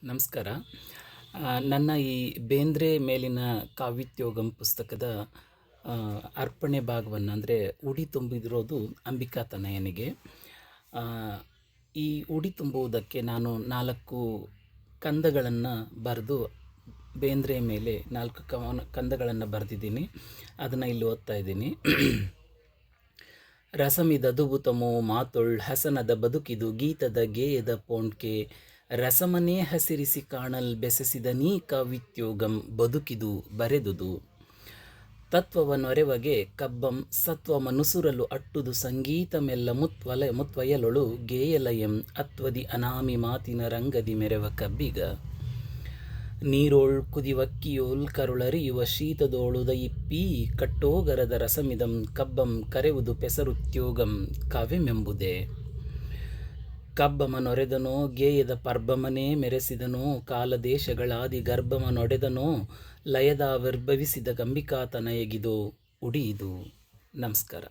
ನಮಸ್ಕಾರ. ನನ್ನ ಈ ಬೇಂದ್ರೆ ಮೇಲಿನ ಕಾವ್ಯೋದ್ಯೋಗಂ ಪುಸ್ತಕದ ಆ, ಅರ್ಪಣೆ ಭಾಗವನ್ನು ಅಂದರೆ ಉಡಿ ತುಂಬಿದಿರೋದು ಅಂಬಿಕಾ ತನಯನಿಗೆ. ಆ, ಈ ಉಡಿ ತುಂಬುವುದಕ್ಕೆ ನಾನು 4 ಕಂದಗಳನ್ನು ಬರೆದು ಬೇಂದ್ರೆ ಮೇಲೆ 4 ಕಂದಗಳನ್ನು ಬರೆದಿದ್ದೀನಿ. ಅದನ್ನು ಇಲ್ಲಿ ಓದ್ತಾ ಇದ್ದೀನಿ. ರಸಮಿದದುಬುತಮೋ ಮಾತೊಳ್ ಹಸನದ ಬದುಕಿದು ಗೀತದ ಗೇಯದ ಪೋಣ್ಕೆ ರಸಮನೇ ಹಸಿರಿಸಿ ಕಾಣಲ್ ಬೆಸೆಸಿದ ನೀ ಕಾವ್ಯೋದ್ಯೋಗಂ ಬದುಕಿದು ಬರೆದುದು ತತ್ವವನೊರೆವಗೆ ಕಬ್ಬಂ ಸತ್ವಮನುಸುರಲು ಅಟ್ಟುದು ಸಂಗೀತಮೆಲ್ಲ ಮುತ್ವಯಲೊಳು ಗೇಯಲಯಂ ಅತ್ವದಿ ಅನಾಮಿ ಮಾತಿನ ರಂಗದಿ ಮೆರವ ಕಬ್ಬಿಗ ನೀರೋಳ್ ಕುದಿವಕ್ಕಿಯೋಲ್ ಕರುಳರಿಯುವ ಶೀತದೋಳುದ ಇಪ್ಪಿ ಕಟ್ಟೋಗರದ ರಸಮಿದಂ ಕಬ್ಬಂ ಕರೆವುದು ಪೆಸರುದ್ಯೋಗಂ ಕಾವ್ಯಮೆಂಬುದೇ ಕಬ್ಬಮನೊರೆದನೋ ಗೇಯದ ಪರ್ಬಮನೇ ಮೆರೆಸಿದನೋ ಕಾಲದೇಶಗಳಾದಿ ಗರ್ಭಮನೊಡೆದನೋ ಲಯದಾವಿರ್ಭವಿಸಿದ ಕಂಬಿಕಾತನಯಗಿದೋ ಉಡಿಯಿದು. ನಮಸ್ಕಾರ.